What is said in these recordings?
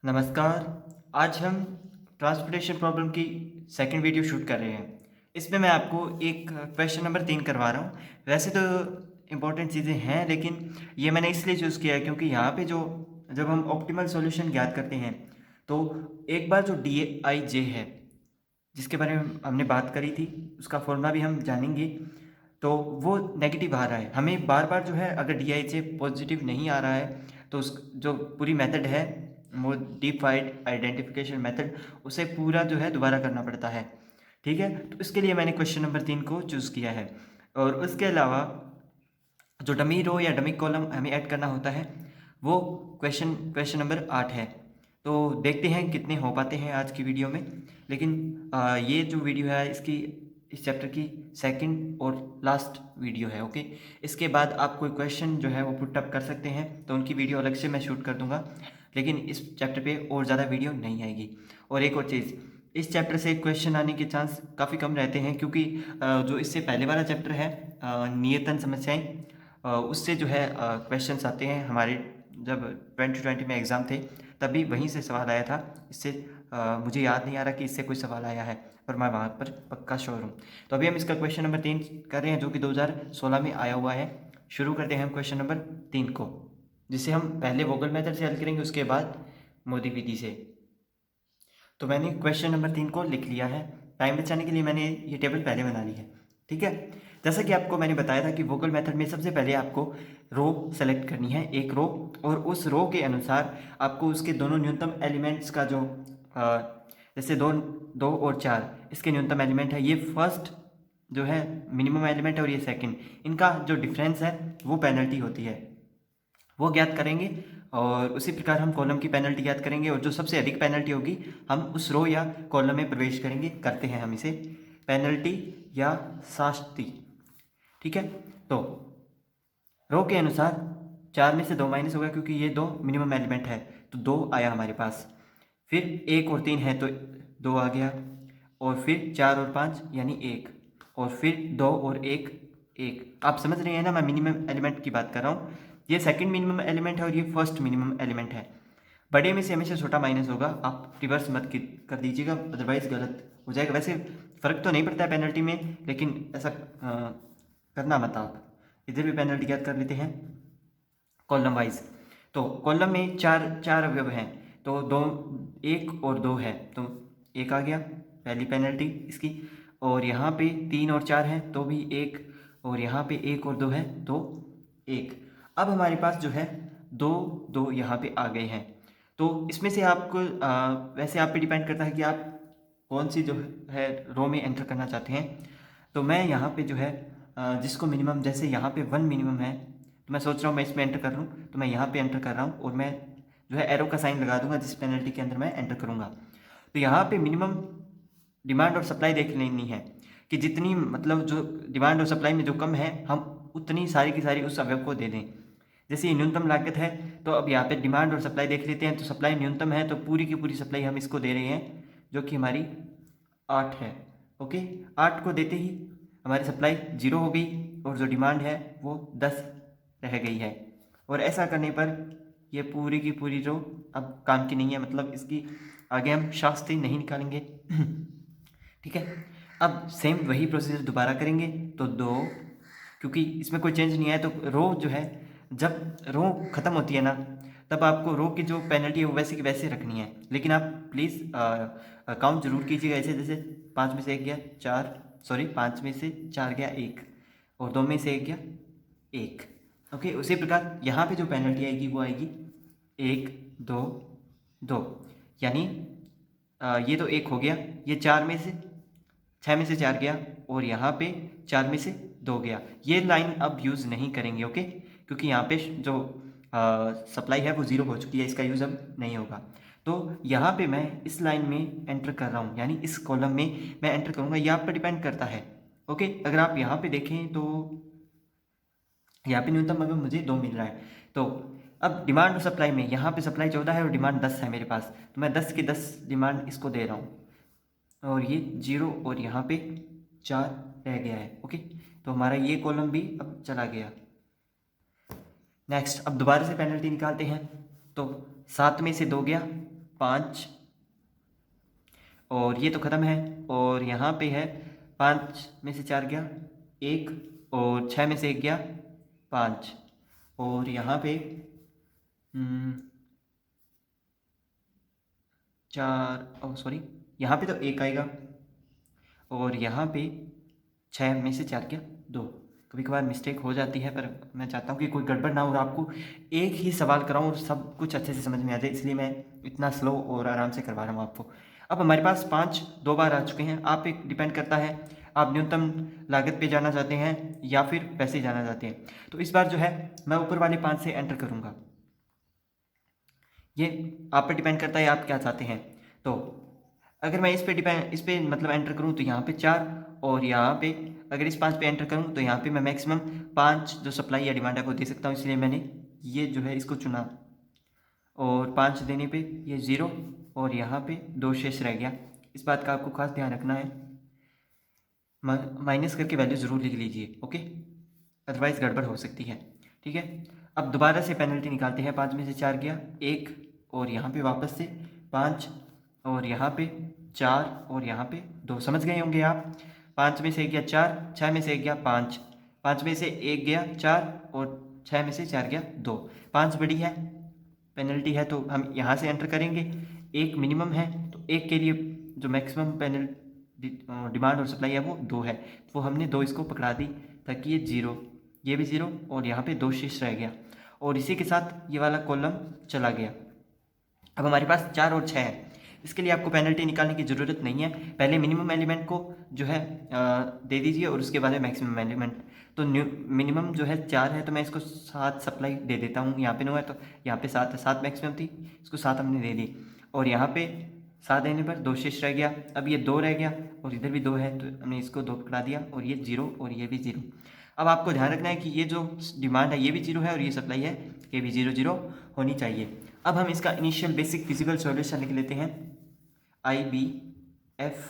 नमस्कार। आज हम ट्रांसपोर्टेशन प्रॉब्लम की सेकंड वीडियो शूट कर रहे हैं। इसमें मैं आपको एक क्वेश्चन नंबर 3 करवा रहा हूँ। वैसे तो इम्पोर्टेंट चीज़ें हैं, लेकिन ये मैंने इसलिए चूज़ किया है क्योंकि यहाँ पे जब हम ऑप्टिमल सॉल्यूशन ज्ञात करते हैं, तो एक बार जो डी आई जे है, जिसके बारे में हमने बात करी थी, उसका फॉर्मूला भी हम जानेंगे। तो वो नेगेटिव आ रहा है, हमें बार बार जो है, अगर डी आई जे पॉजिटिव नहीं आ रहा है तो उस जो पूरी मेथड है, वो डीफाइड आइडेंटिफिकेशन मेथड, उसे पूरा जो है दोबारा करना पड़ता है। ठीक है, तो इसके लिए मैंने क्वेश्चन नंबर 3 को चूज़ किया है। और उसके अलावा जो डमी रो या डमी कॉलम हमें ऐड करना होता है, वो क्वेश्चन नंबर 8 है। तो देखते हैं कितने हो पाते हैं आज की वीडियो में। लेकिन ये जो वीडियो है, इस चैप्टर की सेकंड और लास्ट वीडियो है। ओके, इसके बाद आप कोई क्वेश्चन जो है वो पुट अप कर सकते हैं, तो उनकी वीडियो अलग से मैं शूट कर दूंगा। लेकिन इस चैप्टर पे और ज़्यादा वीडियो नहीं आएगी। और एक और चीज़, इस चैप्टर से क्वेश्चन आने के चांस काफ़ी कम रहते हैं, क्योंकि जो इससे पहले वाला चैप्टर है, नियतन समस्याएं, उससे जो है क्वेश्चंस आते हैं हमारे। जब 2020 में एग्ज़ाम थे, तभी वहीं से सवाल आया था। इससे मुझे याद नहीं आ रहा कि इससे कोई सवाल आया है, पर मैं वहाँ पर पक्का श्योर हूँ। तो अभी हम इसका क्वेश्चन नंबर 3 कर रहे हैं, जो कि 2016 में आया हुआ है। शुरू करते हैं हम क्वेश्चन नंबर 3 को, जिसे हम पहले वोगल मेथड से हल करेंगे, उसके बाद मोदी विधि से। तो मैंने क्वेश्चन नंबर 3 को लिख लिया है। टाइम बचाने के लिए मैंने ये टेबल पहले बना ली है। ठीक है, जैसा कि आपको मैंने बताया था कि वोगल मेथड में सबसे पहले आपको रो सेलेक्ट करनी है, एक रो, और उस रो के अनुसार आपको उसके दोनों न्यूनतम एलिमेंट्स का जो जैसे दो दो और चार, इसके न्यूनतम एलिमेंट है, ये फर्स्ट जो है मिनिमम एलिमेंट है, और ये सेकंड, इनका जो डिफरेंस है वो पेनल्टी होती है, वो ज्ञात करेंगे। और उसी प्रकार हम कॉलम की पेनल्टी ज्ञात करेंगे, और जो सबसे अधिक पेनल्टी होगी हम उस रो या कॉलम में प्रवेश करेंगे, करते हैं हम इसे पेनल्टी या शास्ति। ठीक है, तो रो के अनुसार 4 में से 2 माइनस हो गया, क्योंकि ये 2 मिनिमम एलिमेंट है, तो 2 आया हमारे पास। फिर 1 और 3 है, तो 2 आ गया, और फिर 4 और 5 यानी 1, और फिर 2 और 1 1। आप समझ रहे हैं ना, मैं मिनिमम एलिमेंट की बात कर रहा हूँ। ये सेकंड मिनिमम एलिमेंट है और ये फर्स्ट मिनिमम एलिमेंट है। बड़े में से हमेशा छोटा माइनस होगा, आप रिवर्स मत कर दीजिएगा, अदरवाइज गलत हो जाएगा। वैसे फ़र्क तो नहीं पड़ता है पेनल्टी में, लेकिन ऐसा करना मत आप। इधर भी पेनल्टी याद कर लेते हैं कॉलम वाइज। तो कॉलम में चार चार अवयव हैं, तो 2, 1 और 2 है, तो 1 आ गया, पहली पेनल्टी इसकी। और यहाँ पे 3 और 4 हैं, तो भी 1, और यहाँ पे 1 और 2 है, तो 1। अब हमारे पास जो है 2 2 यहाँ पे आ गए हैं। तो इसमें से आपको वैसे आप पे डिपेंड करता है कि आप कौन सी जो है रो में एंटर करना चाहते हैं। तो मैं यहाँ पे जो है जिसको मिनिमम, जैसे यहाँ पे 1 मिनिमम है, तो मैं सोच रहा हूँ मैं इसमें एंटर कर लूँ, तो मैं यहाँ पे एंटर कर रहा हूँ, और मैं जो है एरो का साइन लगा दूंगा जिस पेनल्टी के अंदर मैं एंटर करूँगा। तो यहाँ पे मिनिमम डिमांड और सप्लाई देख लेनी है, कि जितनी, मतलब जो डिमांड और सप्लाई में जो कम है, हम उतनी सारी की सारी उस अवयव को दे दें। जैसे ये न्यूनतम लागत है, तो अब यहाँ पे डिमांड और सप्लाई देख लेते हैं। तो सप्लाई न्यूनतम है, तो पूरी की पूरी सप्लाई हम इसको दे रहे हैं, जो कि हमारी 8 है। ओके, 8 को देते ही हमारी सप्लाई 0 हो गई, और जो डिमांड है वो 10 रह गई है। और ऐसा करने पर ये पूरी की पूरी रो अब काम की नहीं है, मतलब इसकी आगे हम शास्त्री नहीं निकालेंगे। ठीक है, अब सेम वही प्रोसीजर दोबारा करेंगे। तो 2, क्योंकि इसमें कोई चेंज नहीं आया, तो रो जो है, जब रो ख़त्म होती है ना, तब आपको रो की जो पेनल्टी है वो वैसे की वैसे रखनी है। लेकिन आप प्लीज़ काउंट जरूर कीजिएगा, ऐसे जैसे 5 में से 1 गया 4, सॉरी 5 में से 4 गया 1, और 2 में से 1 गया 1। ओके, उसी प्रकार यहाँ पे जो पेनल्टी आएगी वो आएगी 1 2 2, यानी ये तो 1 हो गया, ये 4 में से 6 में से 4 गया, और यहाँ पे 4 में से 2 गया। ये लाइन अब यूज़ नहीं करेंगे। ओके, क्योंकि यहाँ पे जो सप्लाई है वो 0 हो चुकी है, इसका यूज़ अब नहीं होगा। तो यहाँ पे मैं इस लाइन में एंटर कर रहा हूँ, यानी इस कॉलम में मैं एंटर करूँगा, ये आप पर डिपेंड करता है। ओके, अगर आप यहाँ पे देखें तो यहाँ पे न्यूनतम अगर मुझे 2 मिल रहा है, तो अब डिमांड और सप्लाई में, यहाँ पे सप्लाई 14 है और डिमांड 10 है मेरे पास, तो मैं 10 के 10 डिमांड इसको दे रहा हूँ, और ये 0 और यहाँ पे 4 रह गया है। ओके, तो हमारा ये कॉलम भी अब चला गया। नेक्स्ट, अब दोबारा से पेनल्टी निकालते हैं। तो 7 में से 2 गया, 5 और ये तो ख़त्म है, और यहाँ पे है 5 में से 4 गया 1 और 6 में से 1 गया 5 और यहाँ पे 4 सॉरी यहाँ पे तो 1 आएगा और यहाँ पे 6 में से 4 क्या 2। कभी कभार मिस्टेक हो जाती है, पर मैं चाहता हूँ कि कोई गड़बड़ ना हो और आपको एक ही सवाल कराऊँ और सब कुछ अच्छे से समझ में आ जाए, इसलिए मैं इतना स्लो और आराम से करवा रहा हूँ आपको। अब हमारे पास 5 2 बार आ चुके हैं। आप एक डिपेंड करता है आप न्यूनतम लागत पे जाना चाहते हैं या फिर पैसे जाना चाहते हैं। तो इस बार जो है मैं ऊपर वाले 5 से एंटर करूँगा, ये आप पर डिपेंड करता है आप क्या चाहते हैं। तो अगर मैं इस पे मतलब एंटर करूँ तो यहाँ पे 4 और यहाँ पे अगर इस 5 पे एंटर करूँ तो यहाँ पे मैं मैक्सिमम 5 जो सप्लाई या डिमांड है वो दे सकता हूँ, इसलिए मैंने ये जो है इसको चुना और 5 देने पे ये 0 और यहाँ पे 2 शेष रह गया। इस बात का आपको खास ध्यान रखना है, माइनस करके वैल्यू ज़रूर लिख लीजिए, ओके, अदरवाइज़ गड़बड़ हो सकती है। ठीक है, अब दोबारा से पेनल्टी निकालते हैं। 5 में से 4 गया 1 और यहाँ पे वापस से 5 और यहाँ पे 4 और यहाँ पे 2। समझ गए होंगे आप। 5 में से 1 गया 4, 6 में से 1 गया 5, 5 में से 1 गया 4 और 6 में से 4 गया 2। 5 बड़ी है, पेनल्टी है तो हम यहाँ से एंटर करेंगे। 1 मिनिमम है तो 1 के लिए जो मैक्सिमम डिमांड और सप्लाई है वो 2 है, वो हमने 2 इसको पकड़ा दी ताकि ये 0, ये भी 0 और यहाँ पे 2 शेष रह गया और इसी के साथ ये वाला कॉलम चला गया। अब हमारे पास 4 और 6 है। इसके लिए आपको पेनल्टी निकालने की ज़रूरत नहीं है, पहले मिनिमम एलिमेंट को जो है दे दीजिए और उसके बाद में मैक्सिमम एलिमेंट। तो मिनिमम जो है 4 है तो मैं इसको 7 सप्लाई दे देता हूँ। यहाँ पे 9 है तो यहाँ पे 7 है, 7 मैक्सिमम थी, इसको 7 हमने दे दी और यहाँ पे 7 देने पर 2 शेष रह गया। अब ये 2 रह गया और इधर भी 2 है तो हमने इसको 2 पकड़ा दिया और ये 0 और ये भी 0। अब आपको ध्यान रखना है कि ये जो डिमांड है ये भी 0 है और ये सप्लाई है ये भी 0 0 होनी चाहिए। अब हम इसका इनिशियल बेसिक फिजिकल सॉल्यूशन लिख लेते हैं, IBFS।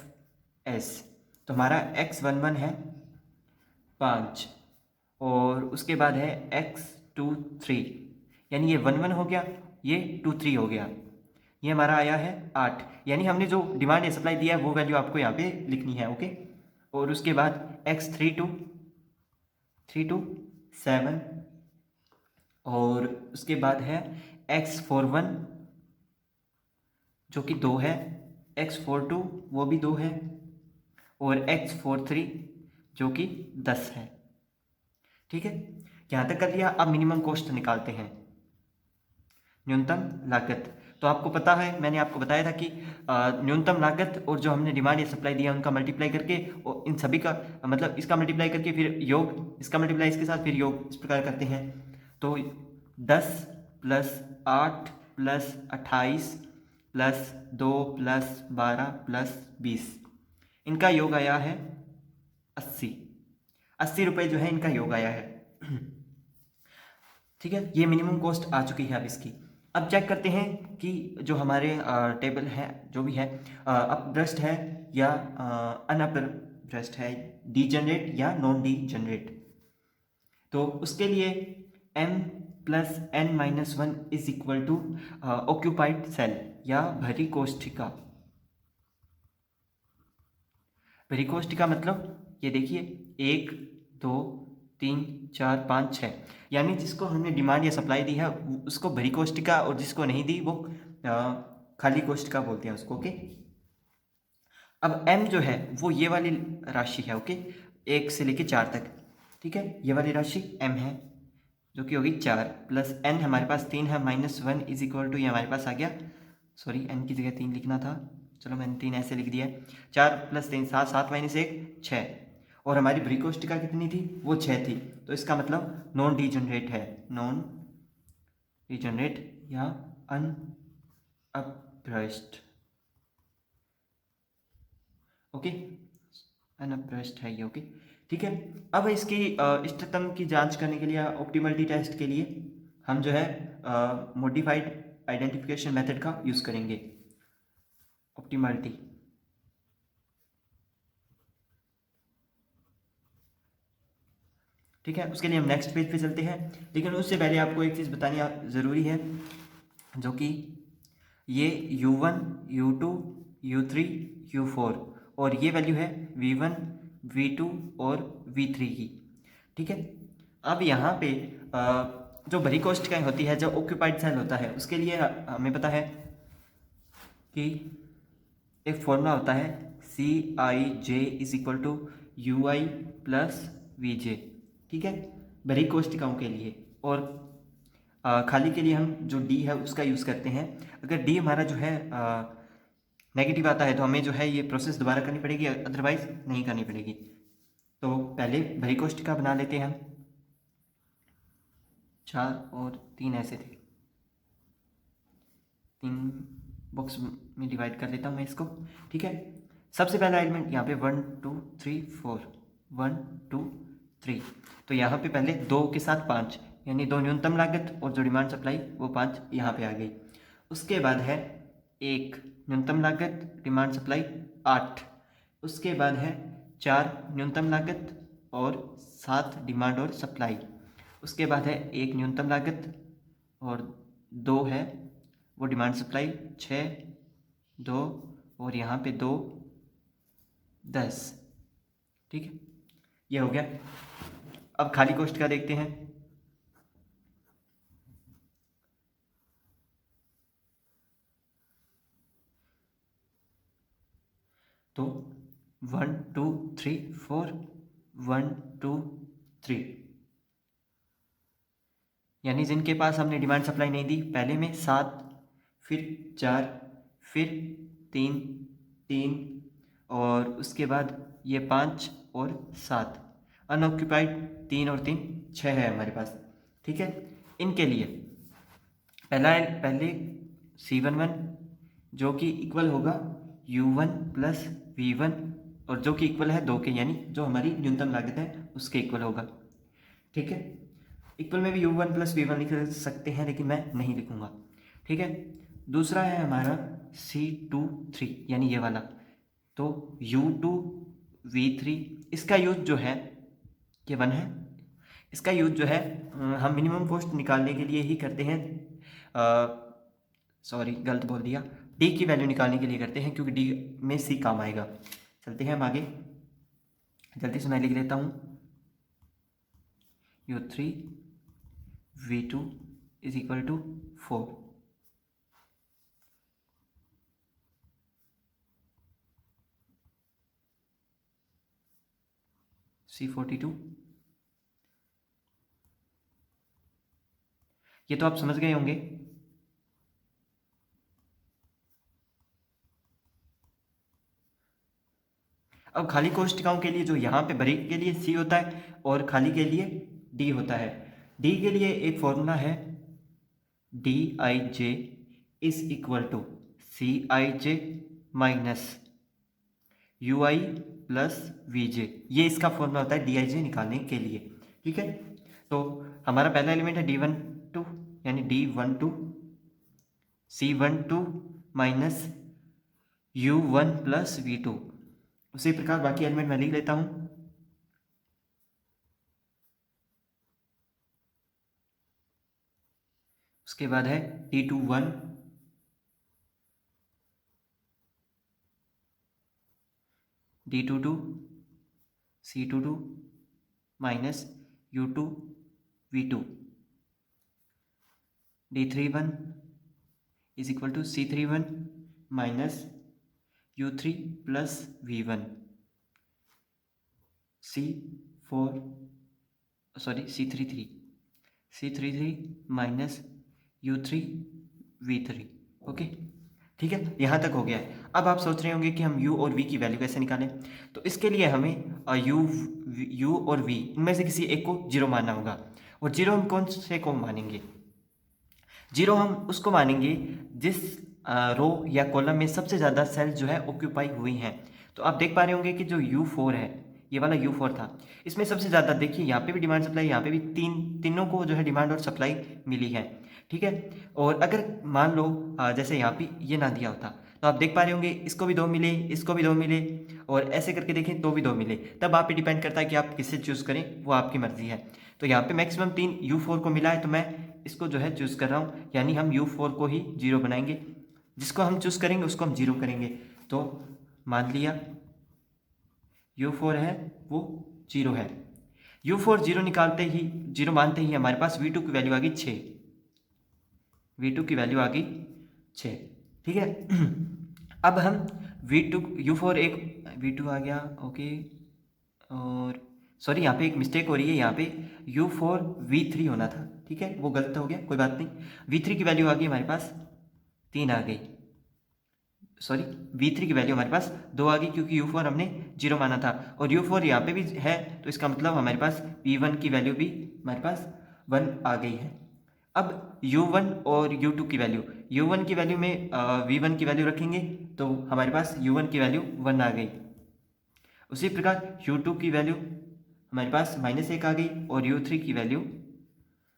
तो हमारा x11 है 5 और उसके बाद है x23, यानी ये 1 1 हो गया, ये 2 3 हो गया, ये हमारा आया है 8। यानी हमने जो डिमांड या सप्लाई दिया है वो वैल्यू आपको यहाँ पे लिखनी है, ओके। और उसके बाद x32 7 और उसके बाद है x41 जो कि 2 है, x42 वो भी 2 है और x43 जो कि 10 है। ठीक है, यहाँ तक कर लिया। अब मिनिमम कॉस्ट निकालते हैं, न्यूनतम लागत। तो आपको पता है मैंने आपको बताया था कि न्यूनतम लागत और जो हमने डिमांड या सप्लाई दिया उनका मल्टीप्लाई करके और इन सभी का मतलब इसका मल्टीप्लाई करके फिर योग, इसका मल्टीप्लाई इसके साथ फिर योग, इस प्रकार करते हैं। तो 10 + 8 + 28 + 2 + 12 + 20, इनका योग आया है 80 रुपये जो है इनका योग आया है। ठीक है, ये मिनिमम कॉस्ट आ चुकी है अब इसकी। अब चेक करते हैं कि जो हमारे टेबल है जो भी है अपब्रस्ट है या अनअपब्रस्ट है, डीजनरेट या नॉन डीजनरेट। तो उसके लिए m + n - 1 = ऑक्यूपाइड सेल या भरी कोष्ठिका। भरी कोष्ठिका मतलब ये देखिए 1 2 3 4 5 6, यानी जिसको हमने डिमांड या सप्लाई दी है उसको भरी कोष्ठिका और जिसको नहीं दी वो खाली कोष्ठिका बोलते हैं उसको, ओके। अब m जो है वो ये वाली राशि है, ओके, 1 से लेके 4 तक। ठीक है, ये वाली राशि m है जो कि होगी 4 + n हमारे पास 3 है -1 = ये हमारे पास आ गया, सॉरी n की जगह 3 लिखना था, चलो मैंने 3 ऐसे लिख दिया। 4 + 3 7, 7 - 1 6 और हमारी भरी कोष्ठिका कितनी थी वो 6 थी। तो इसका मतलब नॉन डीजनरेट है, नॉन डीजनरेट या अनअपब्रस्ट, ओके, अनअपब्रस्ट है ये, ओके। ठीक है, अब इसकी इष्टतम की जांच करने के लिए ऑप्टिमलिटी टेस्ट के लिए हम जो है मॉडिफाइड आइडेंटिफिकेशन मेथड का यूज़ करेंगे, ऑप्टिमलिटी। ठीक है, उसके लिए हम नेक्स्ट पेज पे चलते हैं, लेकिन उससे पहले आपको एक चीज़ बतानी ज़रूरी है जो कि ये U1, U2, U3, U4 और ये वैल्यू है V1, V2 और V3 की। ठीक है। अब यहाँ पे जो बड़ी कोष्ठिकाएँ होती है, जो ऑक्यूपाइड सेल होता है, उसके लिए हमें पता है कि एक फॉर्मूला होता है CIJ is equal to UI plus VJ। ठीक है, बड़ी कोष्ठिकाओं के लिए। और खाली के लिए हम जो D है उसका यूज़ करते हैं। अगर D हमारा जो है नेगेटिव आता है तो हमें जो है ये प्रोसेस दोबारा करनी पड़ेगी, अदरवाइज नहीं करनी पड़ेगी। तो पहले बड़ी कोष्ठिका बना लेते हैं हम। 4 और 3 ऐसे थे, 3 बॉक्स में डिवाइड कर लेता हूँ मैं इसको। ठीक है, सबसे पहला एलिमेंट यहाँ पे 1 2 3 4, 1 2 3। तो यहाँ पे पहले 2 के साथ 5, यानी 2 न्यूनतम लागत और जो डिमांड सप्लाई वो 5 यहाँ पे आ गई। उसके बाद है 1 न्यूनतम लागत, डिमांड सप्लाई 8। उसके बाद है 4 न्यूनतम लागत और 7 डिमांड और सप्लाई। उसके बाद है 1 न्यूनतम लागत और 2 है वो डिमांड सप्लाई, 6 2 और यहाँ पे 2 10। ठीक है, ये हो गया। अब खाली कोष्ठिका देखते हैं। तो 1 2 3 4, 1 2 3, यानी जिनके पास हमने डिमांड सप्लाई नहीं दी, पहले में 7, फिर 4, फिर 3 3 और उसके बाद ये 5 और 7। अनऑक्यूपाइड 3 और 3 6 है हमारे पास। ठीक है, इनके लिए पहले C11 जो कि इक्वल होगा U1 प्लस V1 और जो कि इक्वल है 2 के, यानी जो हमारी न्यूनतम लागत है उसके इक्वल होगा। ठीक है, इक्वल में भी U1 प्लस V1 लिख सकते हैं, लेकिन मैं नहीं लिखूंगा। ठीक है, दूसरा है हमारा C23, यानी ये वाला। तो U2 V3, इसका यूज जो है ये 1 है। इसका यूज जो है हम मिनिमम कॉस्ट निकालने के लिए ही करते हैं। सॉरी, गलत बोल दिया, डी की वैल्यू निकालने के लिए करते हैं, क्योंकि डी में सी काम आएगा। चलते हैं हम आगे, जल्दी से मैं लिख लेता हूँ। U3 V2 is equal to 4। C42, ये तो आप समझ गए होंगे। अब खाली कोष्ठिकाओं के लिए जो यहाँ पे बड़ी के लिए C होता है और खाली के लिए D होता है। D के लिए एक फॉर्मूला है DIJ is equal to CIJ minus UI plus VJ। ये इसका फॉर्मूला होता है DIJ निकालने के लिए। ठीक है, तो हमारा पहला एलिमेंट है D12, यानी D12 C12 minus U1 plus V2। उसी प्रकार बाकी एलिमेंट मैं लिख लेता हूँ। उसके बाद है D21 D22 C22 minus U2 V2। D31 is equal to C31 minus U3 plus V1। C33 minus U3 V3। Okay, ठीक है, यहाँ तक हो गया है। अब आप सोच रहे होंगे कि हम U और V की वैल्यू कैसे निकालें। तो इसके लिए हमें U और V इनमें से किसी एक को जीरो मानना होगा। और जीरो हम कौन से को मानेंगे? जीरो हम उसको मानेंगे जिस रो या कॉलम में सबसे ज़्यादा सेल जो है ऑक्यूपाई हुई हैं। तो आप देख पा रहे होंगे कि जो U4 है, ये वाला U4 था, इसमें सबसे ज़्यादा देखिए यहाँ पे भी डिमांड सप्लाई, यहाँ पे भी तीनों को जो है डिमांड और सप्लाई मिली है। ठीक है, और अगर मान लो जैसे यहाँ पे ये ना दिया होता, तो आप देख पा रहे होंगे इसको भी 2 मिले, इसको भी 2 मिले, और ऐसे करके देखें तो भी 2 मिले। तब आप पे डिपेंड करता है कि आप किससे चूज़ करें, वो आपकी मर्जी है। तो यहाँ पे मैक्सिमम 3 U4 को मिला है, तो मैं इसको जो है चूज़ कर रहा हूँ, यानी हम U4 को ही जीरो बनाएंगे। जिसको हम चूज़ करेंगे उसको हम 0 करेंगे। तो मान लिया U4 है वो 0 है। U4 0 निकालते ही 0 मानते ही हमारे पास V2 की वैल्यू आ गई 6। V2 की वैल्यू आ गई 6, ठीक है। अब हम V2 U4 एक V2 आ गया, ओके। और सॉरी यहाँ पे एक मिस्टेक हो रही है, यहाँ पे U4 V3 होना था, ठीक है, वो गलत हो गया, कोई बात नहीं। V3 की वैल्यू आ गई हमारे पास 3 आ गई, सॉरी V3 की वैल्यू हमारे पास 2 आ गई, क्योंकि U4 हमने 0 माना था और U4 यहाँ पे भी है, तो इसका मतलब हमारे पास V1 की वैल्यू भी हमारे पास 1 आ गई है। अब U1 और U2 की वैल्यू, U1 की वैल्यू में V1 की वैल्यू रखेंगे तो हमारे पास U1 की वैल्यू 1 आ गई। उसी प्रकार U2 की वैल्यू हमारे पास -1 आ गई और U3 की वैल्यू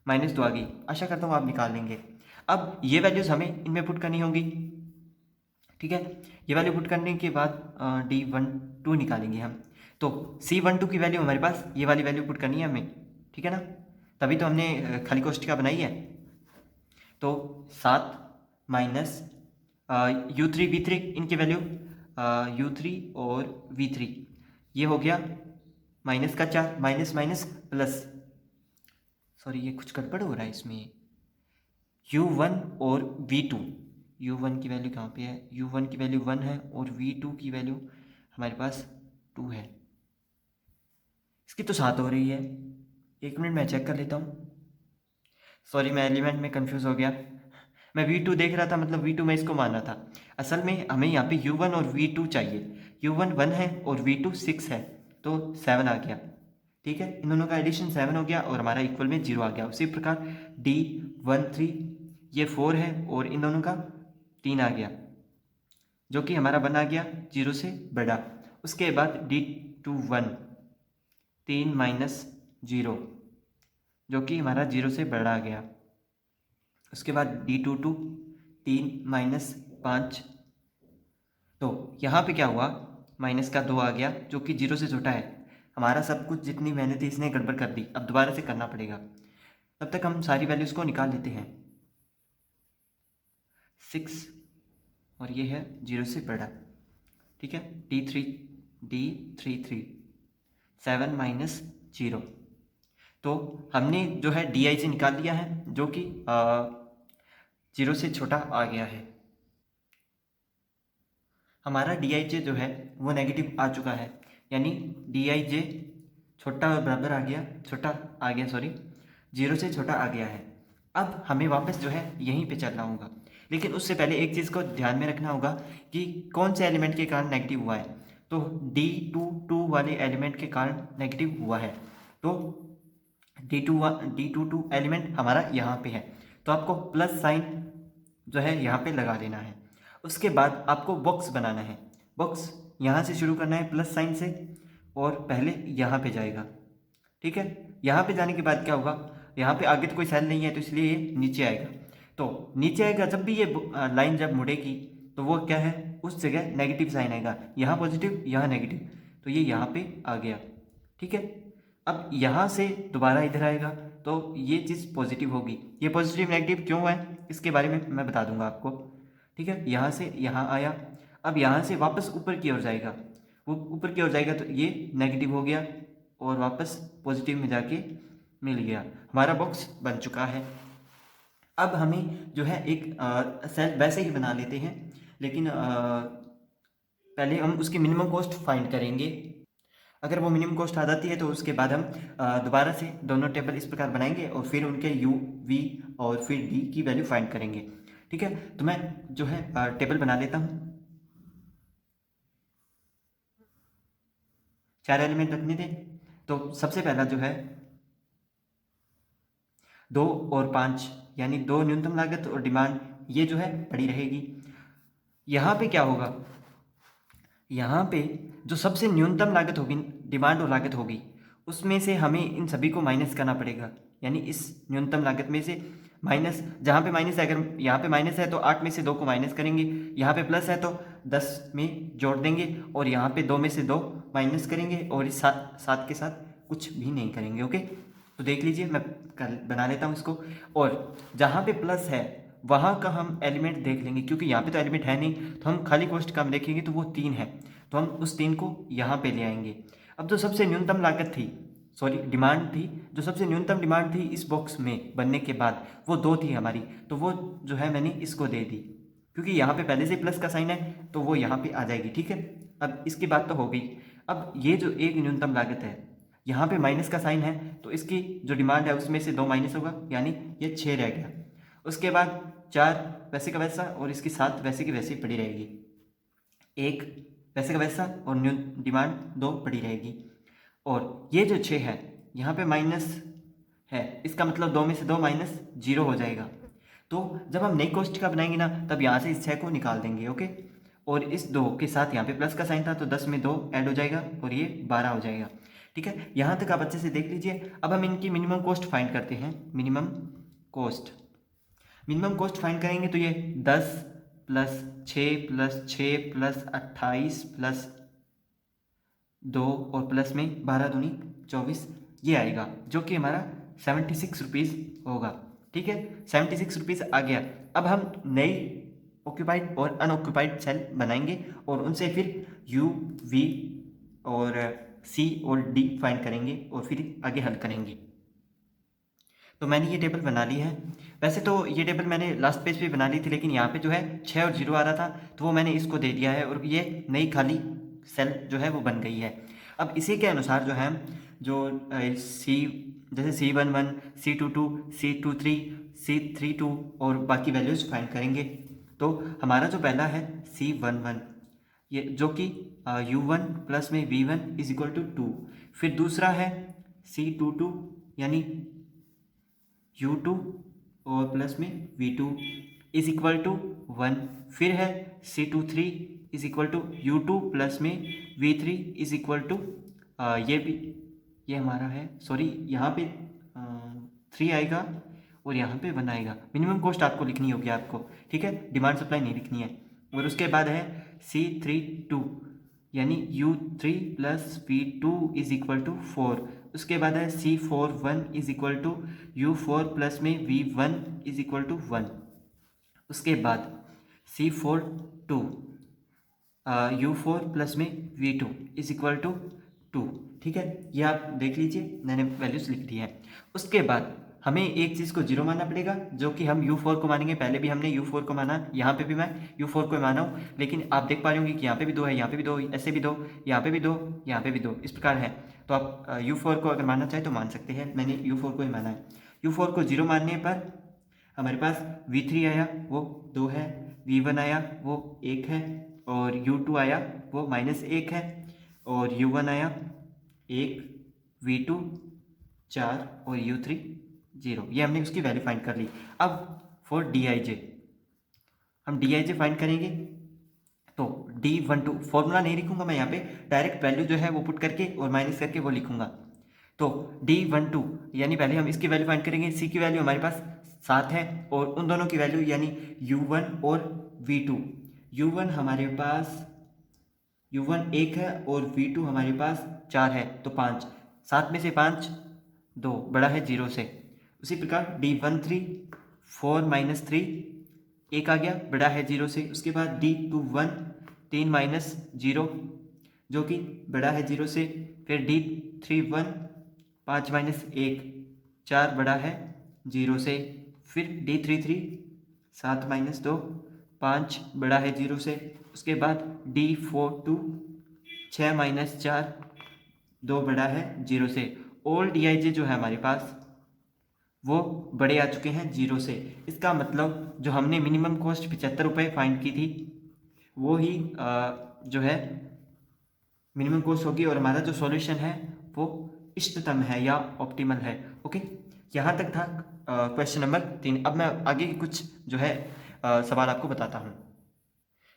-2 आ गई। आशा करता हूँ आप निकाल लेंगे। अब ये वैल्यूज़ हमें इनमें पुट करनी होंगी, ठीक है। ये वैल्यू पुट करने के बाद D12 निकालेंगे हम। तो C12 की वैल्यू हमारे पास ये वाली वैल्यू पुट करनी है हमें, ठीक है ना, तभी तो हमने खाली कोष्ठिका बनाई है। तो 7 माइनस U3 V3 इनकी वैल्यू U3 और V3 ये हो गया माइनस का 4, माइनस माइनस प्लस, सॉरी ये कुछ गड़बड़ हो रहा है इसमें। U1 और V2, U1 की वैल्यू कहाँ पे है, U1 की वैल्यू 1 है और V2 की वैल्यू हमारे पास 2 है। इसकी तो 7 हो रही है, एक मिनट मैं चेक कर लेता हूँ। सॉरी मैं एलिमेंट में कंफ्यूज हो गया, मैं V2 देख रहा था, मतलब V2 में इसको माना था। असल में हमें यहाँ पे U1 और V2 चाहिए। U1 1 है और V2 6 है, तो 7 आ गया, ठीक है। इन दोनों का एडिशन 7 हो गया और हमारा इक्वल में 0 आ गया। उसी प्रकार D13 ये 4 है और इन दोनों का 3 आ गया, जो कि हमारा 1 आ गया 0 से बड़ा। उसके बाद D21 3 माइनस 0, जो कि हमारा 0 से बड़ा आ गया। उसके बाद D22 3 माइनस 5, तो यहाँ पे क्या हुआ, माइनस का 2 आ गया, जो कि 0 से छोटा है। हमारा सब कुछ जितनी मेहनत थी इसने गड़बड़ कर दी, अब दोबारा से करना पड़ेगा। तब तक हम सारी वैल्यूज़ को निकाल लेते हैं। 6 और ये है 0 से बड़ा, ठीक है। D33 7 माइनस 0, तो हमने जो है DI से निकाल लिया है, जो कि 0 से छोटा आ गया है। हमारा DIJ जो है वो नेगेटिव आ चुका है, यानी DIJ छोटा और बराबर आ गया, छोटा आ गया, सॉरी 0 से छोटा आ गया है। अब हमें वापस जो है यहीं पे चलना होगा, लेकिन उससे पहले एक चीज़ को ध्यान में रखना होगा कि कौन से एलिमेंट के कारण नेगेटिव हुआ है। तो D22 वाले एलिमेंट के कारण नेगेटिव हुआ है, तो D22 एलिमेंट हमारा यहाँ पे है, तो आपको प्लस साइन जो है यहाँ पे लगा देना है। उसके बाद आपको बॉक्स बनाना है, बॉक्स यहाँ से शुरू करना है प्लस साइन से और पहले यहाँ पे जाएगा, ठीक है। यहाँ पे जाने के बाद क्या होगा, यहाँ पे आगे तो कोई सेल नहीं है तो इसलिए ये नीचे आएगा। तो नीचे आएगा, जब भी ये लाइन जब मुड़ेगी तो वो क्या है, उस जगह नेगेटिव साइन आएगा, यहाँ पॉजिटिव यहाँ नेगेटिव, तो ये यहाँ पे आ गया, ठीक है। अब यहाँ से दोबारा इधर आएगा तो ये चीज़ पॉजिटिव होगी। ये पॉजिटिव नेगेटिव क्यों है इसके बारे में मैं बता दूंगा आपको, ठीक है। यहाँ से यहाँ आया, अब यहाँ से वापस ऊपर की ओर जाएगा, वो ऊपर की ओर जाएगा तो ये नेगेटिव हो गया और वापस पॉजिटिव में जाके मिल गया, हमारा बॉक्स बन चुका है। अब हमें जो है एक सेल वैसे ही बना लेते हैं, लेकिन पहले हम उसकी मिनिमम कॉस्ट फाइंड करेंगे। अगर वो मिनिमम कॉस्ट आ जाती है तो उसके बाद हम दोबारा से दोनों टेबल इस प्रकार बनाएंगे और फिर उनके U, V और फिर D की वैल्यू फाइंड करेंगे, ठीक है। तो मैं जो है टेबल बना लेता हूँ। 4 एलिमेंट रखने थे, तो सबसे पहला जो है 2 और 5, यानी 2 न्यूनतम लागत और डिमांड, ये जो है पड़ी रहेगी। यहाँ पे क्या होगा, यहाँ पे जो सबसे न्यूनतम लागत होगी, डिमांड और लागत होगी, उसमें से हमें इन सभी को माइनस करना पड़ेगा, यानी इस न्यूनतम लागत में से माइनस, जहाँ पे माइनस है, अगर यहाँ पे माइनस है तो 8 में से 2 को माइनस करेंगे, यहाँ पे प्लस है तो 10 में जोड़ देंगे और यहाँ पे 2 में से 2 माइनस करेंगे और इस साथ के साथ कुछ भी नहीं करेंगे, ओके। तो देख लीजिए मैं बना लेता हूँ इसको, और जहाँ पे प्लस है वहाँ का हम एलिमेंट देख लेंगे, क्योंकि यहाँ पे तो एलिमेंट है नहीं, तो हम खाली कॉस्ट का हम देखेंगे तो वो 3 है, तो हम उस 3 को यहाँ पे ले आएंगे। अब जो सबसे न्यूनतम लागत थी, सॉरी डिमांड थी, जो सबसे न्यूनतम डिमांड थी इस बॉक्स में बनने के बाद, वो 2 थी हमारी, तो वो जो है मैंने इसको दे दी, क्योंकि यहाँ पे पहले से प्लस का साइन है तो वो यहाँ पे आ जाएगी। ठीक है, अब इसकी बात तो हो गई। अब ये जो एक न्यूनतम लागत है, यहाँ पे माइनस का साइन है, तो इसकी जो डिमांड है उसमें से 2 माइनस होगा, यानी ये 6 रह गया। उसके बाद 4 वैसे का वैसा, और इसकी 7 वैसे की वैसे पड़ी रहेगी, 1 वैसे का वैसा, और डिमांड 2 पड़ी रहेगी। और ये जो 6 है यहाँ पे माइनस है, इसका मतलब 2 में से 2 माइनस 0 हो जाएगा। तो जब हम नई कॉस्ट का बनाएंगे ना, तब यहाँ से इस 6 को निकाल देंगे। ओके, और इस 2 के साथ यहाँ पे प्लस का साइन था, तो 10 में 2 ऐड हो जाएगा और ये 12 हो जाएगा। ठीक है, यहाँ तक आप अच्छे से देख लीजिए। अब हम इनकी मिनिमम कॉस्ट फाइंड करते हैं। मिनिमम कॉस्ट फाइंड करेंगे तो ये 10 प्लस 6 प्लस 6 प्लस 28 प्लस 2 और प्लस में 12 दूनी 24, ये आएगा, जो कि हमारा 76 रुपीज़ होगा। ठीक है, 76 रुपीज़ आ गया। अब हम नई ऑक्यूपाइड और अनऑक्यूपाइड सेल बनाएंगे और उनसे फिर यू, वी और सी और डी फाइंड करेंगे और फिर आगे हल करेंगे। तो मैंने ये टेबल बना ली है। वैसे तो ये टेबल मैंने लास्ट पेज पे बना ली थी, लेकिन यहाँ पे जो है 6 और 0 आ रहा था, तो वो मैंने इसको दे दिया है और ये नई खाली सेल जो है वो बन गई है। अब इसी के अनुसार जो है जो सी, जैसे C11, C22, C23, C32 और बाकी वैल्यूज़ फाइंड करेंगे। तो हमारा जो पहला है C11, ये जो कि U1 प्लस में V1 इज इक्वल टू 2। फिर दूसरा है C22 यानी U2 और प्लस में V2 इज इक्वल टू 1। फिर है C23 is equal to U2 plus में V3 इज इक्वल टू ये भी, ये हमारा है, सॉरी यहाँ पे 3 आएगा और यहाँ पे 1 आएगा। मिनिमम कॉस्ट आपको लिखनी होगी आपको, ठीक है, डिमांड सप्लाई नहीं लिखनी है। और उसके बाद है C32 यानी U3 plus V2 is equal to 4। उसके बाद है C41 is equal to U4 plus में V1 इज इक्वल टू 1। उसके बाद C42 U4 प्लस में V2 इज इक्वल टू 2। ठीक है, ये आप देख लीजिए, मैंने वैल्यूज लिख दी है। उसके बाद हमें एक चीज़ को 0 मानना पड़ेगा, जो कि हम U4 को मानेंगे। पहले भी हमने U4 को माना, यहाँ पे भी मैं U4 को माना हूँ, लेकिन आप देख पा रहे होंगे कि यहाँ पे भी 2 है, यहाँ पे भी 2, ऐसे भी 2, यहाँ पे भी 2, यहाँ पे भी 2, इस प्रकार है। तो आप U4 को अगर मानना चाहें तो मान सकते हैं। मैंने U4 को ही माना है। U4 को 0 मानने पर हमारे पास V3 आया, वो 2 है, V1 आया, वो 1 है, और U2 आया, वो -1 है, और U1 आया 1, V2 4 और U3 0। ये हमने उसकी वैल्यू फाइंड कर ली। अब फॉर DIJ हम DIJ फाइंड करेंगे। तो D12 फॉर्मूला नहीं लिखूंगा मैं यहाँ पे, डायरेक्ट वैल्यू जो है वो पुट करके और माइनस करके वो लिखूंगा। तो D12 यानी पहले हम इसकी वैल्यू फाइंड करेंगे। C की वैल्यू हमारे पास 7 है, और उन दोनों की वैल्यू यानी U1 और V2। U1 हमारे पास U1 1 है और V2 हमारे पास 4 है, तो 5। 7 में से 5 2 बड़ा है 0 से। उसी प्रकार D13 4 - 3 1 आ गया, बड़ा है 0 से। उसके बाद D21 3 - 0 जो कि बड़ा है 0 से। फिर D31 5 - 1 4 बड़ा है 0 से। फिर D33 7 - 2 5 बड़ा है 0 से। उसके बाद D42 6 - 4 2 बड़ा है 0 से। ऑल DIJ जो है हमारे पास वो बड़े आ चुके हैं 0 से। इसका मतलब जो हमने मिनिमम कॉस्ट 75 रुपये फाइंड की थी, वो ही जो है मिनिमम कॉस्ट होगी, और हमारा जो सॉल्यूशन है वो इष्टतम है या ऑप्टिमल है। ओके, यहाँ तक था क्वेश्चन नंबर 3। अब मैं आगे के कुछ जो है सवाल आपको बताता हूँ।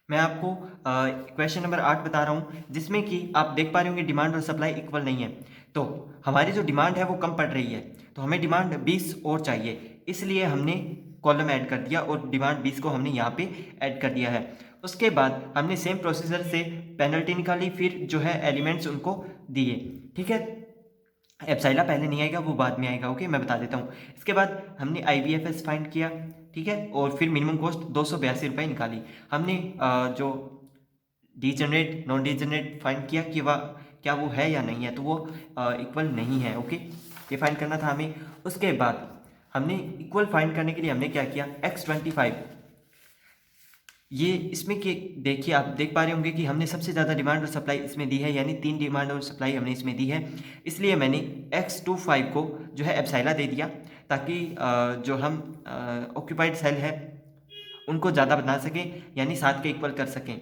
मैं आपको क्वेश्चन नंबर 8 बता रहा हूँ, जिसमें कि आप देख पा रहे होंगे डिमांड और सप्लाई इक्वल नहीं है। तो हमारी जो डिमांड है वो कम पड़ रही है, तो हमें डिमांड 20 और चाहिए, इसलिए हमने कॉलम ऐड कर दिया और डिमांड 20 को हमने यहाँ पे ऐड कर दिया है। उसके बाद हमने सेम प्रोसीजर से पेनल्टी निकाली, फिर जो है एलिमेंट्स उनको दिए। ठीक है, एप्सिलॉन पहले नहीं आएगा, वो बाद में आएगा। ओके, मैं बता देता हूँ। इसके बाद हमने IBFS फाइंड किया, ठीक है, और फिर मिनिमम कॉस्ट 282 रुपये निकाली हमने। जो डिजनरेट नॉन डिजनरेट फाइंड किया कि वह क्या वो है या नहीं है, तो वो इक्वल नहीं है। ओके, ये फाइंड करना था हमें। उसके बाद हमने इक्वल फाइंड करने के लिए हमने क्या किया, x25, ये इसमें कि देखिए आप देख पा रहे होंगे कि हमने सबसे ज़्यादा डिमांड और सप्लाई इसमें दी है, यानी 3 डिमांड और सप्लाई हमने इसमें दी है। इसलिए मैंने x25 को जो है एप्सिलॉन दे दिया, ताकि जो हम ऑक्यूपाइड सेल है उनको ज़्यादा बना सकें, यानी 7 के इक्वल कर सकें।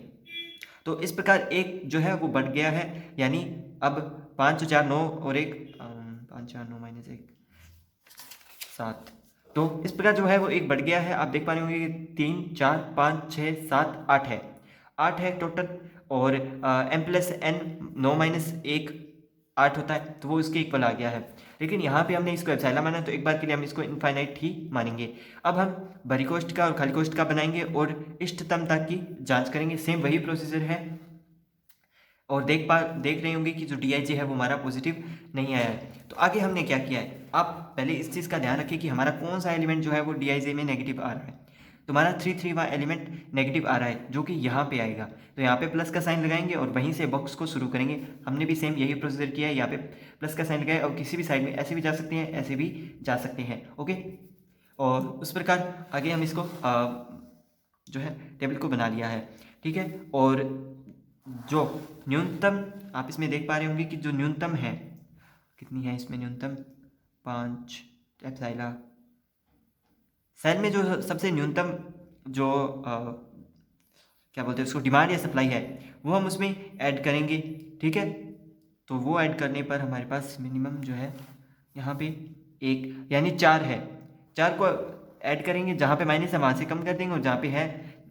तो इस प्रकार एक जो है वो बढ़ गया है, यानी अब 5 4 9 और 1 5 4 9 माइनस 1 7। तो इस प्रकार जो है वो एक बढ़ गया है। आप देख पा रहे होंगे कि 3 4 5 6 7 8 है, 8 है टोटल। और m प्लस एन 9 माइनस 1 8 होता है, तो वो इसके इक्वल आ गया है। लेकिन यहाँ पे हमने इसको एप्सिलॉन माना, तो एक बार के लिए हम इसको इनफाइनाइट ही मानेंगे। अब हम बड़ी कोष्ठ का और खाली कोष्ठ का बनाएंगे और इष्टतमता की जांच करेंगे। सेम वही प्रोसीजर है, और देख रहे होंगे कि जो DIJ है वो हमारा पॉजिटिव नहीं आया है। तो आगे हमने क्या किया है, आप पहले इस चीज़ का ध्यान रखिए कि हमारा कौन सा एलिमेंट जो है वो DIJ में नेगेटिव आ रहा है। तो हमारा 3 3 एलिमेंट नेगेटिव आ रहा है, जो कि यहाँ पे आएगा। तो यहाँ पे प्लस का साइन लगाएंगे और वहीं से बॉक्स को शुरू करेंगे। हमने भी सेम यही प्रोसीजर किया है, यहाँ पे प्लस का साइन लगाए और किसी भी साइड में ऐसे भी जा सकते हैं, ऐसे भी जा सकते हैं। ओके, और उस प्रकार आगे हम इसको जो है टेबल को बना लिया है, ठीक है। और जो न्यूनतम आप इसमें देख पा रहे होंगे कि जो न्यूनतम है कितनी है इसमें, न्यूनतम 5 एप्सिलॉन। सेल में जो सबसे न्यूनतम जो क्या बोलते हैं उसको, डिमांड या सप्लाई है, वो हम उसमें ऐड करेंगे, ठीक है। तो वो ऐड करने पर हमारे पास मिनिमम जो है यहाँ पे 1 यानी 4 है। 4 को ऐड करेंगे, जहाँ पे माइनस है वहाँ से कम कर देंगे, और जहाँ पे है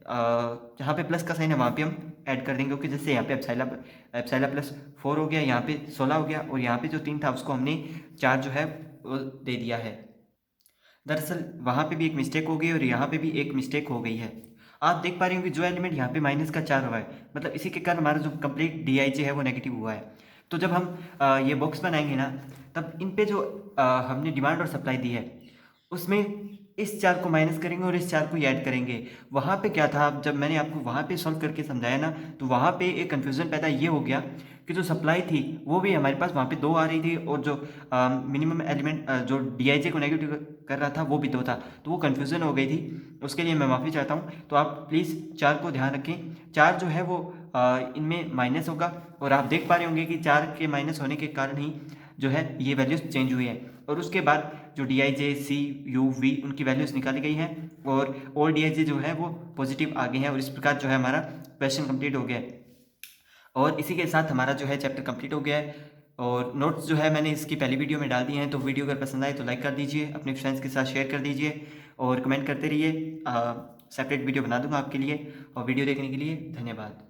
जहाँ पे प्लस का साइन है वहाँ पे हम ऐड कर देंगे। क्योंकि जैसे यहाँ पे एप्सिलॉन प्लस 4 हो गया, यहाँ पे 16 हो गया, और यहाँ पे जो 3 था उसको हमने 4 जो है वो दे दिया है। दरअसल वहाँ पे भी एक मिस्टेक हो गई और यहाँ पे भी एक मिस्टेक हो गई है। आप देख पा रहे होंगे जो एलिमेंट यहाँ पे माइनस का 4 हुआ है, मतलब इसी के कारण हमारा जो कंप्लीट DIJ है वो नेगेटिव हुआ है। तो जब हम ये बॉक्स बनाएंगे ना, तब इन पे जो हमने डिमांड और सप्लाई दी है उसमें इस 4 को माइनस करेंगे और इस 4 को ऐड करेंगे। वहाँ पे क्या था, जब मैंने आपको वहाँ पे सॉल्व करके समझाया ना, तो वहाँ पे एक कन्फ्यूज़न पैदा ये हो गया कि जो सप्लाई थी वो भी हमारे पास वहाँ पे 2 आ रही थी, और जो मिनिमम एलिमेंट जो DIJ को नेगेटिव कर रहा था वो भी 2 था। तो वो कन्फ्यूज़न हो गई थी, उसके लिए मैं माफ़ी चाहता हूँ। तो आप प्लीज़ 4 को ध्यान रखें, 4 जो है वो इनमें माइनस होगा, और आप देख पा रहे होंगे कि 4 के माइनस होने के कारण ही जो है ये वैल्यूज़ चेंज हुई है। और उसके बाद जो DIJ C U V उनकी वैल्यूज़ निकाली गई हैं, और ऑल DIJ जो है वो पॉजिटिव आ गए हैं, और इस प्रकार जो है हमारा क्वेश्चन कंप्लीट हो गया है। और इसी के साथ हमारा जो है चैप्टर कंप्लीट हो गया है। और नोट्स जो है मैंने इसकी पहली वीडियो में डाल दिए हैं, तो वीडियो अगर पसंद आए तो लाइक कर दीजिए, अपने फ्रेंड्स के साथ शेयर कर दीजिए, और कमेंट करते रहिए। सेपरेट वीडियो बना दूंगा आपके लिए। और वीडियो देखने के लिए धन्यवाद।